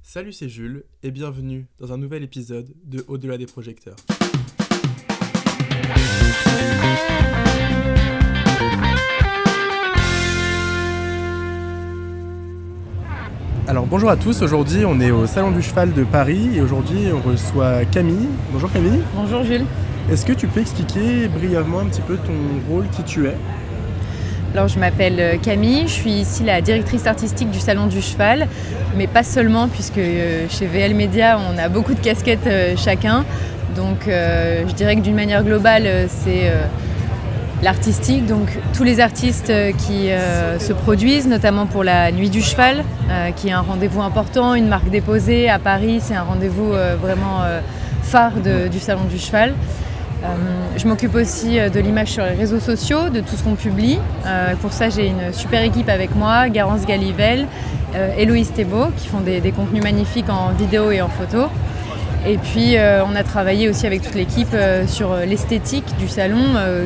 Salut, c'est Jules et bienvenue dans un nouvel épisode de Au-delà des projecteurs. Alors bonjour à tous, aujourd'hui on est au Salon du Cheval de Paris et aujourd'hui on reçoit Camille. Bonjour Camille. Bonjour Jules. Est-ce que tu peux expliquer brièvement un petit peu ton rôle, qui tu es ? Alors je m'appelle Camille, je suis ici la directrice artistique du Salon du Cheval, mais pas seulement puisque chez VL Media on a beaucoup de casquettes chacun. Donc je dirais que d'une manière globale c'est l'artistique, donc tous les artistes qui se produisent, notamment pour la Nuit du Cheval, qui est un rendez-vous important, une marque déposée à Paris, c'est un rendez-vous vraiment phare du Salon du Cheval. Je m'occupe aussi de l'image sur les réseaux sociaux, de tout ce qu'on publie. Pour ça, j'ai une super équipe avec moi, Garance Galivel, Héloïse Thébault, qui font des contenus magnifiques en vidéo et en photo. Et puis, on a travaillé aussi avec toute l'équipe sur l'esthétique du salon,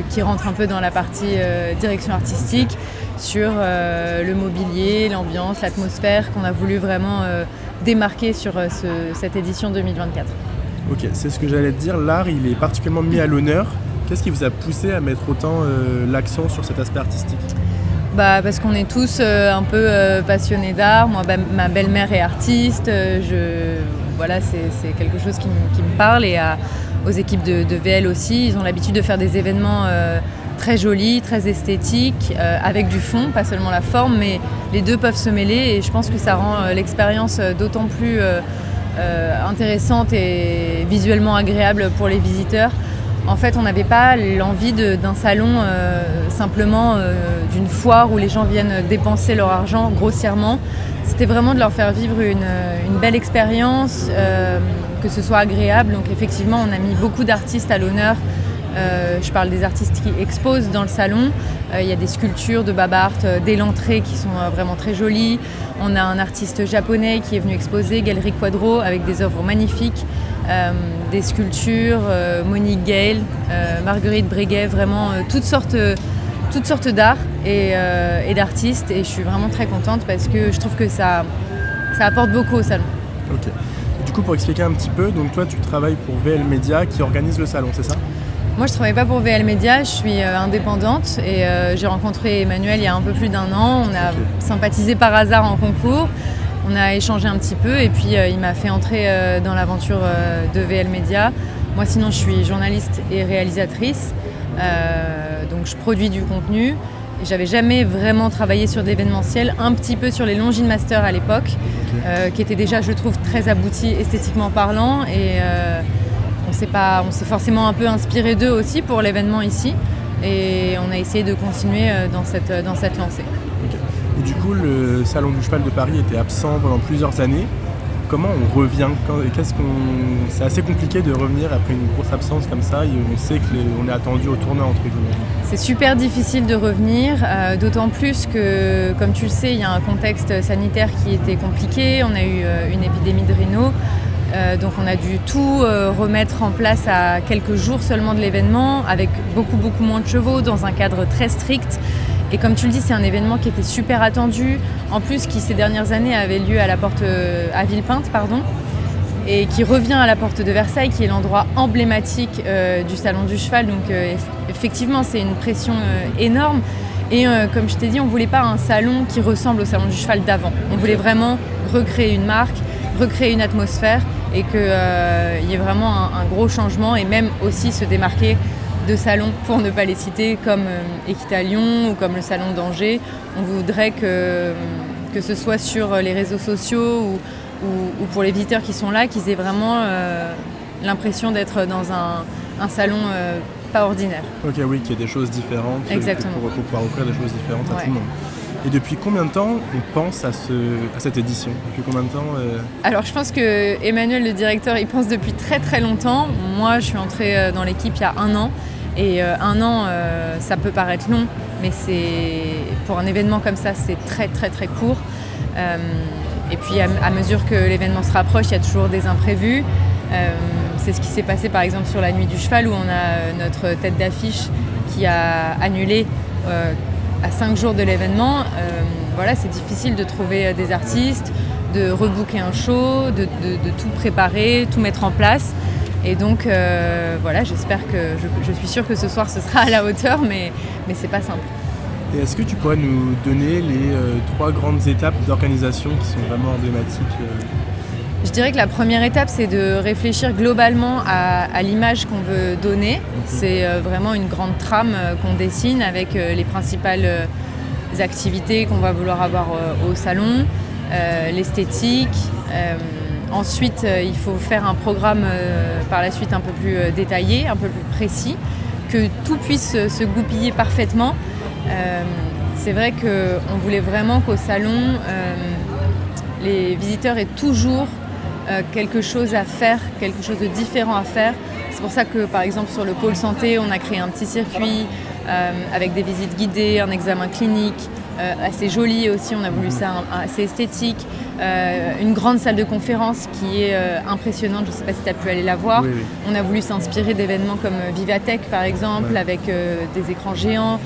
qui rentre un peu dans la partie direction artistique, sur le mobilier, l'ambiance, l'atmosphère qu'on a voulu vraiment démarquer sur cette édition 2024. Ok, c'est ce que j'allais te dire, l'art il est particulièrement mis à l'honneur. Qu'est-ce qui vous a poussé à mettre autant l'accent sur cet aspect artistique ? Parce qu'on est tous un peu passionnés d'art. Moi, ma belle-mère est artiste. Voilà, c'est quelque chose qui me parle. Et aux équipes de VL aussi, ils ont l'habitude de faire des événements très jolis, très esthétiques, avec du fond, pas seulement la forme, mais les deux peuvent se mêler. Et je pense que ça rend l'expérience d'autant plus intéressante et visuellement agréable pour les visiteurs. En fait, on n'avait pas l'envie d'un salon simplement d'une foire où les gens viennent dépenser leur argent grossièrement. C'était vraiment de leur faire vivre une belle expérience, que ce soit agréable. Donc effectivement, on a mis beaucoup d'artistes à l'honneur. Je parle des artistes qui exposent dans le salon. Il y a des sculptures de Babart dès l'entrée qui sont vraiment très jolies. On a un artiste japonais qui est venu exposer, Galerie Quadro, avec des œuvres magnifiques, des sculptures, Monique Gale, Marguerite Breguet, vraiment toutes sortes d'art et d'artistes. Et je suis vraiment très contente parce que je trouve que ça apporte beaucoup au salon. Ok. Et du coup, pour expliquer un petit peu, donc toi tu travailles pour VL Media qui organise le salon, c'est ça ? Moi, je ne travaille pas pour VL Media, je suis indépendante et j'ai rencontré Emmanuel il y a un peu plus d'un an. On a sympathisé par hasard en concours, on a échangé un petit peu et puis il m'a fait entrer dans l'aventure de VL Media. Moi, sinon, je suis journaliste et réalisatrice, donc je produis du contenu. Et j'avais jamais vraiment travaillé sur de l'événementiel, un petit peu sur les Longines Masters à l'époque, qui étaient déjà, je trouve, très aboutis esthétiquement parlant. Et on s'est forcément un peu inspiré d'eux aussi pour l'événement ici et on a essayé de continuer dans cette lancée. Okay. Et du coup, le Salon du Cheval de Paris était absent pendant plusieurs années. Comment on revient ? C'est assez compliqué de revenir après une grosse absence comme ça et on sait qu'on est attendu au tournant entre guillemets. C'est super difficile de revenir, d'autant plus que, comme tu le sais, il y a un contexte sanitaire qui était compliqué. On a eu une épidémie de rhino. Donc on a dû tout remettre en place à quelques jours seulement de l'événement, avec beaucoup moins de chevaux, dans un cadre très strict. Et comme tu le dis, c'est un événement qui était super attendu, en plus qui ces dernières années avait lieu à Villepinte, et qui revient à la porte de Versailles, qui est l'endroit emblématique du Salon du Cheval. Donc effectivement, c'est une pression énorme. Et comme je t'ai dit, on ne voulait pas un salon qui ressemble au Salon du Cheval d'avant. On voulait vraiment recréer une marque, recréer une atmosphère et qu'il y ait vraiment un gros changement et même aussi se démarquer de salons, pour ne pas les citer, comme Équitalion ou comme le Salon d'Angers. On voudrait que ce soit sur les réseaux sociaux ou pour les visiteurs qui sont là, qu'ils aient vraiment l'impression d'être dans un salon pas ordinaire. Ok, oui, qu'il y ait des choses différentes. Exactement. Pour pouvoir offrir des choses différentes à tout le monde. Et depuis combien de temps on pense à cette édition ? Depuis combien de temps Alors je pense que Emmanuel, le directeur, il pense depuis très très longtemps. Moi, je suis entrée dans l'équipe il y a 1 an. Et 1 an, ça peut paraître long, mais pour un événement comme ça, c'est très très très court. Et puis à mesure que l'événement se rapproche, il y a toujours des imprévus. C'est ce qui s'est passé par exemple sur la Nuit du Cheval, où on a notre tête d'affiche qui a annulé à 5 jours de l'événement, voilà, c'est difficile de trouver des artistes, de rebooker un show, de tout préparer, tout mettre en place. Et donc voilà, j'espère que je suis sûre que ce soir ce sera à la hauteur, mais c'est pas simple. Et est-ce que tu pourrais nous donner les 3 grandes étapes d'organisation qui sont vraiment emblématiques Je dirais que la première étape, c'est de réfléchir globalement à l'image qu'on veut donner. C'est vraiment une grande trame qu'on dessine avec les principales activités qu'on va vouloir avoir au salon, l'esthétique. Ensuite, il faut faire un programme par la suite un peu plus détaillé, un peu plus précis, que tout puisse se goupiller parfaitement. C'est vrai qu'on voulait vraiment qu'au salon, les visiteurs aient toujours quelque chose à faire, quelque chose de différent à faire. C'est pour ça que, par exemple, sur le pôle santé, on a créé un petit circuit avec des visites guidées, un examen clinique, assez joli aussi, on a voulu ça assez esthétique, une grande salle de conférence qui est impressionnante, je ne sais pas si tu as pu aller la voir. Oui. On a voulu s'inspirer d'événements comme Vivatech par exemple, avec des écrans géants,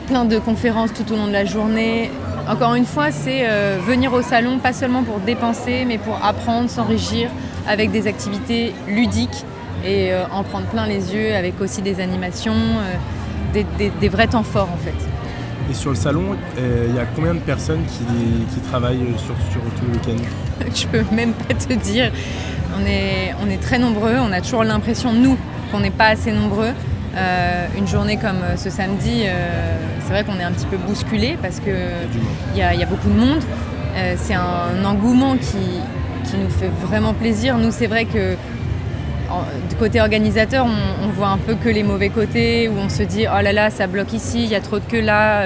plein de conférences tout au long de la journée. Encore une fois, c'est venir au salon, pas seulement pour dépenser, mais pour apprendre, s'enrichir avec des activités ludiques et en prendre plein les yeux avec aussi des animations, des vrais temps forts en fait. Et sur le salon, il y a combien de personnes qui travaillent sur tout le week-end? Je peux même pas te dire. On est très nombreux, on a toujours l'impression, nous, qu'on n'est pas assez nombreux. Une journée comme ce samedi, c'est vrai qu'on est un petit peu bousculé parce qu'il y a beaucoup de monde. C'est un engouement qui nous fait vraiment plaisir. Nous, c'est vrai que du côté organisateur, on voit un peu que les mauvais côtés, où on se dit « oh là là, ça bloque ici, il y a trop de queues là,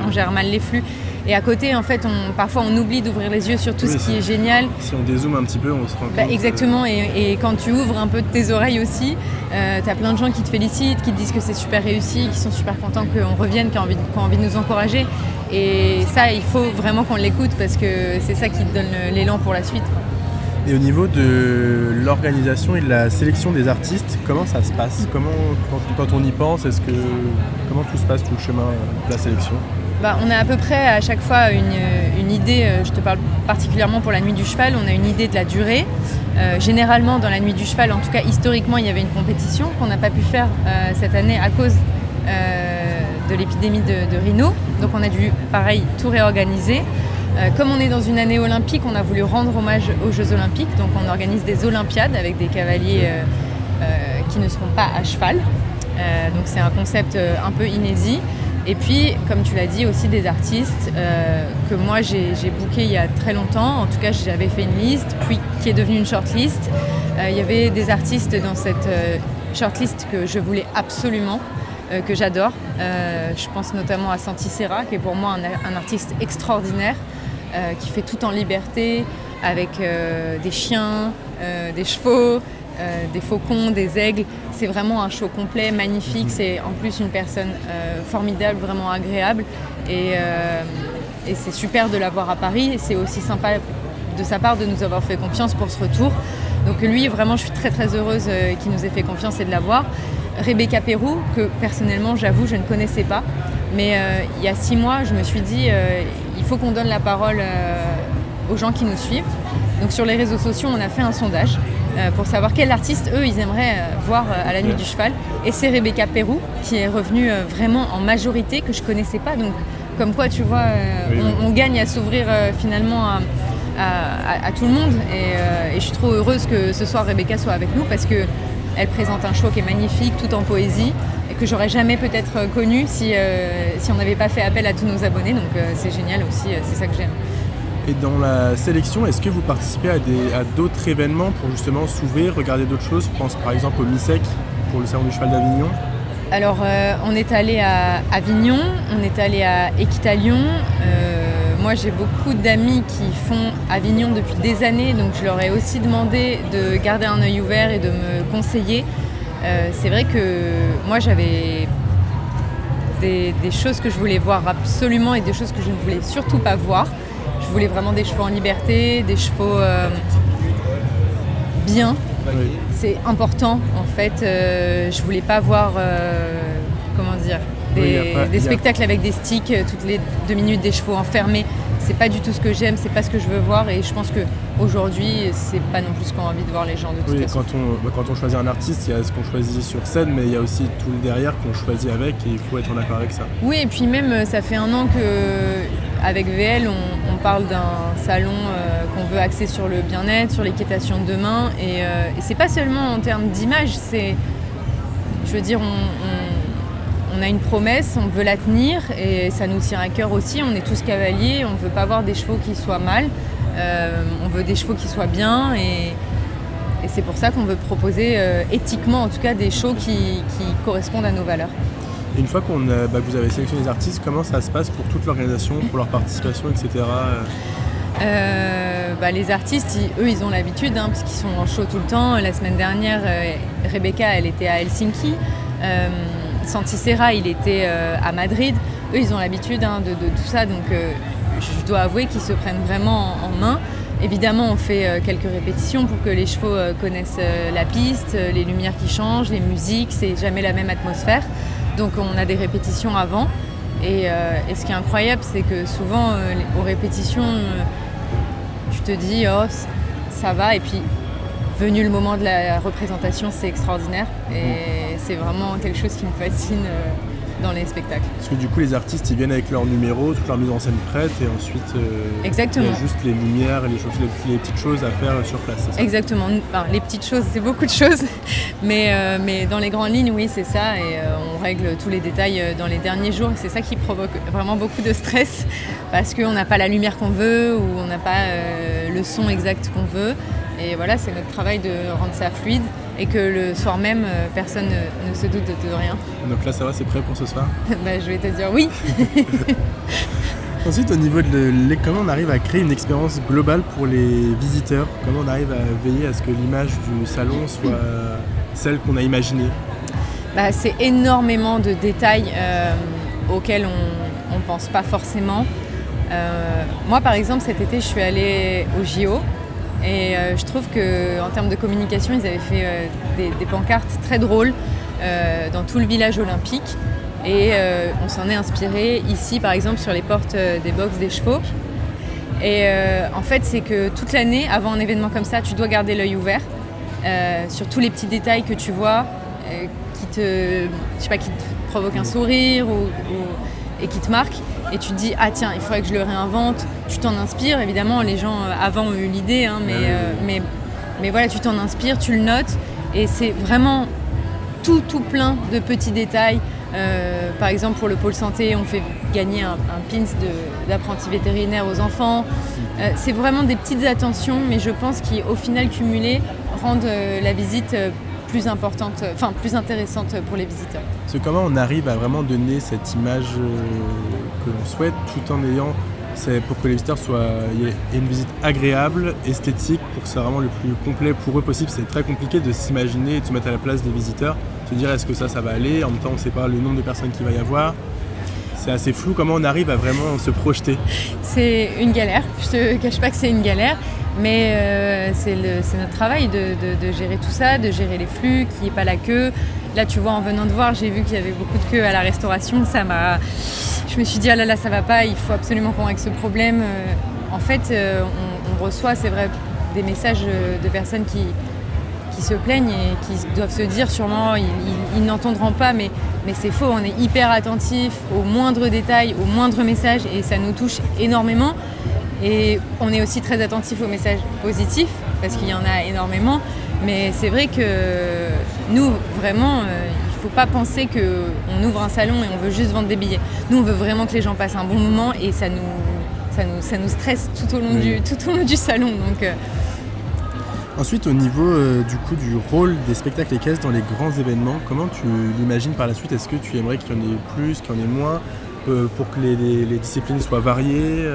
on gère mal les flux ». Et à côté, en fait, parfois on oublie d'ouvrir les yeux sur tout ce qui est génial. Si on dézoome un petit peu, on se rend compte. Exactement, et quand tu ouvres un peu de tes oreilles aussi, tu as plein de gens qui te félicitent, qui te disent que c'est super réussi, qui sont super contents qu'on revienne, qui ont envie de nous encourager. Et ça, il faut vraiment qu'on l'écoute parce que c'est ça qui te donne l'élan pour la suite. Et au niveau de l'organisation et de la sélection des artistes, comment ça se passe? Quand on y pense, comment tout se passe, tout le chemin de la sélection? On a à peu près à chaque fois une idée, je te parle particulièrement pour la Nuit du Cheval, on a une idée de la durée. Généralement, dans la Nuit du Cheval, en tout cas historiquement, il y avait une compétition qu'on n'a pas pu faire cette année à cause de l'épidémie de rhino. Donc on a dû, pareil, tout réorganiser. Comme on est dans une année olympique, on a voulu rendre hommage aux Jeux Olympiques. Donc on organise des Olympiades avec des cavaliers qui ne seront pas à cheval. Donc c'est un concept un peu inédit. Et puis, comme tu l'as dit, aussi des artistes que moi j'ai bookés il y a très longtemps. En tout cas, j'avais fait une liste, puis qui est devenue une shortlist. Il y avait des artistes dans cette shortlist que je voulais absolument, que j'adore. Je pense notamment à Santi Serra, qui est pour moi un artiste extraordinaire, qui fait tout en liberté, avec des chiens, des chevaux, des faucons, des aigles. C'est vraiment un show complet, magnifique. C'est en plus une personne formidable, vraiment agréable. Et c'est super de l'avoir à Paris. Et c'est aussi sympa de sa part de nous avoir fait confiance pour ce retour. Donc lui, vraiment, je suis très très heureuse qu'il nous ait fait confiance et de l'avoir. Rebecca Perrou, que personnellement, j'avoue, je ne connaissais pas. Mais il y a 6 mois, je me suis dit, il faut qu'on donne la parole aux gens qui nous suivent. Donc sur les réseaux sociaux, on a fait un sondage pour savoir quel artiste, eux, ils aimeraient voir à la Nuit du Cheval. Et c'est Rebecca Perrou qui est revenue vraiment en majorité, que je ne connaissais pas. Donc comme quoi, tu vois, on gagne à s'ouvrir finalement à tout le monde. Et je suis trop heureuse que ce soir, Rebecca soit avec nous parce qu'elle présente un show qui est magnifique, tout en poésie, et que j'aurais jamais peut-être connu si on n'avait pas fait appel à tous nos abonnés. Donc c'est génial aussi, c'est ça que j'aime. Et dans la sélection, est-ce que vous participez à d'autres événements pour justement s'ouvrir, regarder d'autres choses? Je pense par exemple au MISEC pour le Salon du Cheval d'Avignon. Alors on est allé à Avignon, on est allé à Équitalion. Moi j'ai beaucoup d'amis qui font Avignon depuis des années, donc je leur ai aussi demandé de garder un œil ouvert et de me conseiller. C'est vrai que moi j'avais des choses que je voulais voir absolument et des choses que je ne voulais surtout pas voir. Je voulais vraiment des chevaux en liberté, des chevaux bien. C'est important en fait. Je voulais pas voir, comment dire, des spectacles avec des sticks toutes les 2 minutes, des chevaux enfermés. C'est pas du tout ce que j'aime, c'est pas ce que je veux voir, et je pense qu'aujourd'hui, c'est pas non plus ce qu'ont envie de voir les gens de toute façon. Quand on choisit un artiste, il y a ce qu'on choisit sur scène, mais il y a aussi tout le derrière qu'on choisit avec, et il faut être en accord avec ça. Oui, et puis même, ça fait 1 an qu'avec VL, on parle d'un salon qu'on veut axer sur le bien-être, sur l'équitation de demain, et c'est pas seulement en termes d'image, je veux dire, on a une promesse, on veut la tenir, et ça nous tient à cœur aussi. On est tous cavaliers, on ne veut pas voir des chevaux qui soient mal, on veut des chevaux qui soient bien, et c'est pour ça qu'on veut proposer éthiquement en tout cas des shows qui correspondent à nos valeurs. Et une fois que vous avez sélectionné les artistes, comment ça se passe pour toute l'organisation, pour leur participation, etc. Les artistes, ils ont l'habitude, parce qu'ils sont en show tout le temps. La semaine dernière, Rebecca, elle était à Helsinki. Santi Serra, il était à Madrid. Eux, ils ont l'habitude de tout ça, donc je dois avouer qu'ils se prennent vraiment en main. Évidemment, on fait quelques répétitions pour que les chevaux connaissent la piste, les lumières qui changent, les musiques, c'est jamais la même atmosphère. Donc on a des répétitions avant. Et ce qui est incroyable, c'est que souvent, aux répétitions, tu te dis « oh, ça va », et puis venu le moment de la représentation, c'est extraordinaire, et c'est vraiment quelque chose qui me fascine dans les spectacles. Parce que du coup, les artistes, ils viennent avec leur numéro, toute leur mise en scène prête, et ensuite Exactement. Il y a juste les lumières et les petites choses à faire sur place. C'est ça? Exactement. Enfin, les petites choses, c'est beaucoup de choses, mais dans les grandes lignes, oui, c'est ça, et on règle tous les détails dans les derniers jours, et c'est ça qui provoque vraiment beaucoup de stress, parce qu'on n'a pas la lumière qu'on veut, ou on n'a pas le son exact qu'on veut. Et voilà, c'est notre travail de rendre ça fluide, et que le soir même, personne ne se doute de rien. Donc là, ça va, c'est prêt pour ce soir? Je vais te dire oui. Ensuite, au niveau comment on arrive à créer une expérience globale pour les visiteurs? Comment on arrive à veiller à ce que l'image du salon soit celle qu'on a imaginée? C'est énormément de détails auxquels on ne pense pas forcément. Moi, par exemple, cet été, je suis allée au JO. Et je trouve qu'en termes de communication, ils avaient fait des pancartes très drôles dans tout le village olympique. Et on s'en est inspiré ici, par exemple, sur les portes des box des chevaux. Et en fait, c'est que toute l'année, avant un événement comme ça, tu dois garder l'œil ouvert sur tous les petits détails que tu vois qui te provoquent un sourire et qui te marquent. Et tu te dis, ah tiens, il faudrait que je le réinvente. Tu t'en inspires, évidemment, les gens avant ont eu l'idée, mais voilà, tu t'en inspires, tu le notes, et c'est vraiment tout plein de petits détails. Par exemple, pour le pôle santé, on fait gagner un pins d'apprenti vétérinaire aux enfants. C'est vraiment des petites attentions, mais je pense qu'au final, cumulées, rendent la visite plus importante, plus intéressante pour les visiteurs. C'est comment on arrive à vraiment donner cette image que l'on souhaite, tout en ayant, pour que les visiteurs aient une visite agréable, esthétique, pour que ce soit vraiment le plus complet pour eux possible. C'est très compliqué de s'imaginer et de se mettre à la place des visiteurs, se dire est-ce que ça va aller, en même temps on ne sait pas le nombre de personnes qu'il va y avoir. C'est assez flou, comment on arrive à vraiment se projeter? C'est une galère, je te cache pas que c'est une galère, mais c'est notre travail de gérer tout ça, de gérer les flux, qu'il n'y ait pas la queue. Là, tu vois, en venant de voir, j'ai vu qu'il y avait beaucoup de queue à la restauration. Je me suis dit, ah là là, ça va pas, il faut absolument qu'on règle ce problème. En fait, on reçoit, c'est vrai, des messages de personnes qui se plaignent et qui doivent se dire sûrement, ils n'entendront pas, mais c'est faux, on est hyper attentif aux moindres détails, aux moindres messages, et ça nous touche énormément. Et on est aussi très attentif aux messages positifs, parce qu'il y en a énormément, mais c'est vrai que nous, vraiment, il ne faut pas penser qu'on ouvre un salon et on veut juste vendre des billets. Nous, on veut vraiment que les gens passent un bon moment, et ça nous stresse tout au long du salon. Donc, Ensuite, au niveau du rôle des spectacles équestres dans les grands événements, comment tu l'imagines par la suite? Est-ce que tu aimerais qu'il y en ait plus, qu'il y en ait moins, pour que les disciplines soient variées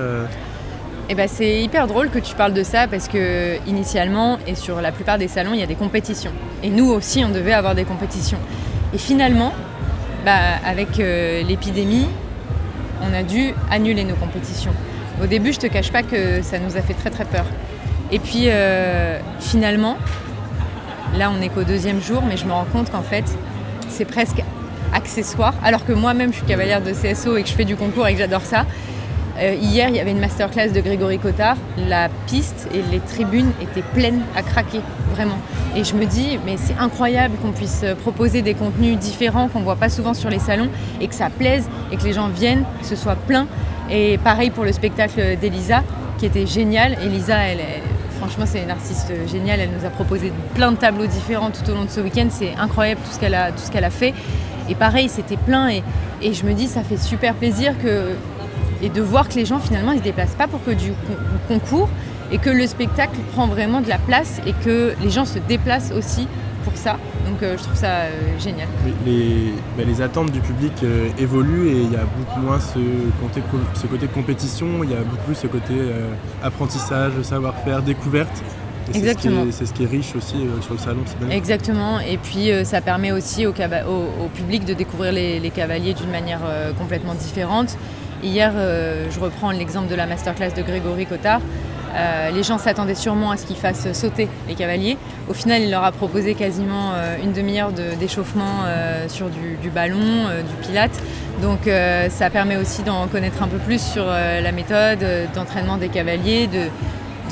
c'est hyper drôle que tu parles de ça, parce que initialement, et sur la plupart des salons, il y a des compétitions. Et nous aussi, on devait avoir des compétitions. Et finalement, avec l'épidémie, on a dû annuler nos compétitions. Au début, je te cache pas que ça nous a fait très très peur. Et puis finalement, là on n'est qu'au 2e jour, mais je me rends compte qu'en fait c'est presque accessoire, alors que moi-même je suis cavalière de CSO et que je fais du concours et que j'adore ça. Hier, il y avait une masterclass de Grégory Cotard. La piste et les tribunes étaient pleines à craquer, vraiment. Et je me dis, mais c'est incroyable qu'on puisse proposer des contenus différents qu'on ne voit pas souvent sur les salons et que ça plaise et que les gens viennent, que ce soit plein. Et pareil pour le spectacle d'Elisa, qui était génial. Elisa, franchement, c'est une artiste géniale. Elle nous a proposé plein de tableaux différents tout au long de ce week-end. C'est incroyable tout ce qu'elle a fait. Et pareil, c'était plein. Et je me dis, ça fait super plaisir et de voir que les gens finalement ils se déplacent pas pour que du concours et que le spectacle prend vraiment de la place et que les gens se déplacent aussi pour ça. Donc je trouve ça génial. Les attentes du public évoluent et il y a beaucoup moins ce côté compétition, il y a beaucoup plus ce côté apprentissage, savoir-faire, découverte. Et exactement. C'est ce qui est riche aussi sur le salon. Exactement. Et puis ça permet aussi au public de découvrir les cavaliers d'une manière complètement différente. Hier, je reprends l'exemple de la masterclass de Grégory Cotard. Les gens s'attendaient sûrement à ce qu'il fasse sauter les cavaliers. Au final, il leur a proposé quasiment une demi-heure d'échauffement sur du ballon, du pilate. Donc ça permet aussi d'en connaître un peu plus sur la méthode d'entraînement des cavaliers, de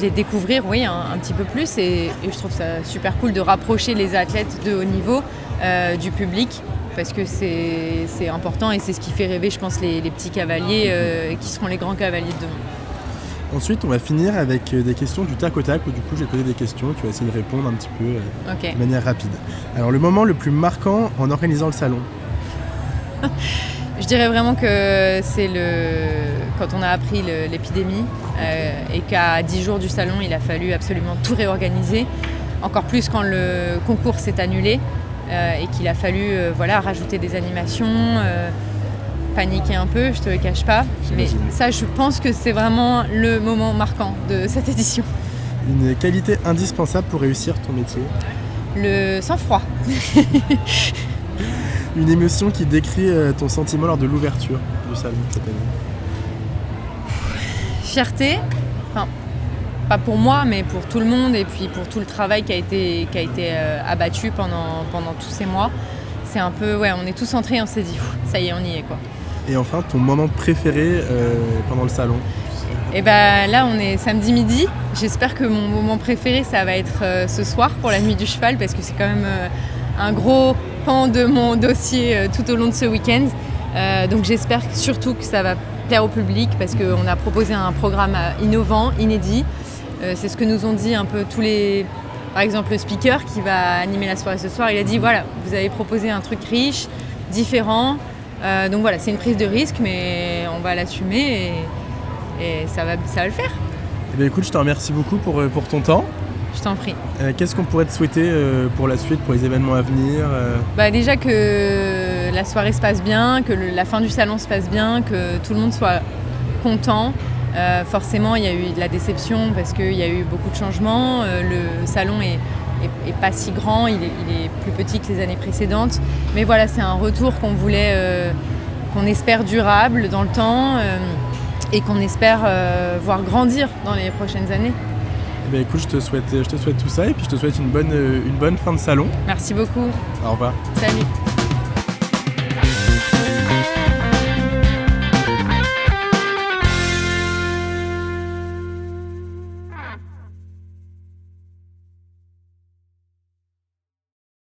les découvrir un petit peu plus. Et je trouve ça super cool de rapprocher les athlètes de haut niveau du public. Parce que c'est important et c'est ce qui fait rêver, je pense, les petits cavaliers qui seront les grands cavaliers de demain. Ensuite, on va finir avec des questions du tac au tac, où du coup, je vais poser des questions, tu vas essayer de répondre un petit peu de manière rapide. Alors, le moment le plus marquant en organisant le salon? Je dirais vraiment que c'est quand on a appris l'épidémie et qu'à 10 jours du salon, il a fallu absolument tout réorganiser, encore plus quand le concours s'est annulé. Et qu'il a fallu rajouter des animations, paniquer un peu, je te le cache pas. J'imagine. Mais ça, je pense que c'est vraiment le moment marquant de cette édition. Une qualité indispensable pour réussir ton métier? Le sang-froid. Une émotion qui décrit ton sentiment lors de l'ouverture du salon cette année? Fierté. Enfin, pas pour moi, mais pour tout le monde et puis pour tout le travail qui a été abattu pendant tous ces mois. C'est un peu, on est tous entrés et on s'est dit, ça y est, on y est quoi. Et enfin, ton moment préféré pendant le salon? Et là, on est samedi midi. J'espère que mon moment préféré, ça va être ce soir pour la nuit du cheval, parce que c'est quand même un gros pan de mon dossier tout au long de ce week-end. Donc j'espère surtout que ça va plaire au public, parce qu'on a proposé un programme innovant, inédit. C'est ce que nous ont dit un peu par exemple le speaker qui va animer la soirée ce soir, il a dit voilà, vous avez proposé un truc riche, différent, donc voilà, c'est une prise de risque mais on va l'assumer et ça va le faire. Eh bien, écoute, je te remercie beaucoup pour ton temps. Je t'en prie. Qu'est-ce qu'on pourrait te souhaiter pour la suite, pour les événements à venir? Déjà que la soirée se passe bien, que la fin du salon se passe bien, que tout le monde soit content. Forcément, il y a eu de la déception parce qu'il y a eu beaucoup de changements. Le salon est pas si grand, il est plus petit que les années précédentes. Mais voilà, c'est un retour qu'on voulait, qu'on espère durable dans le temps et qu'on espère voir grandir dans les prochaines années. Eh bien, écoute, je te souhaite tout ça et puis je te souhaite une bonne fin de salon. Merci beaucoup. Au revoir. Salut.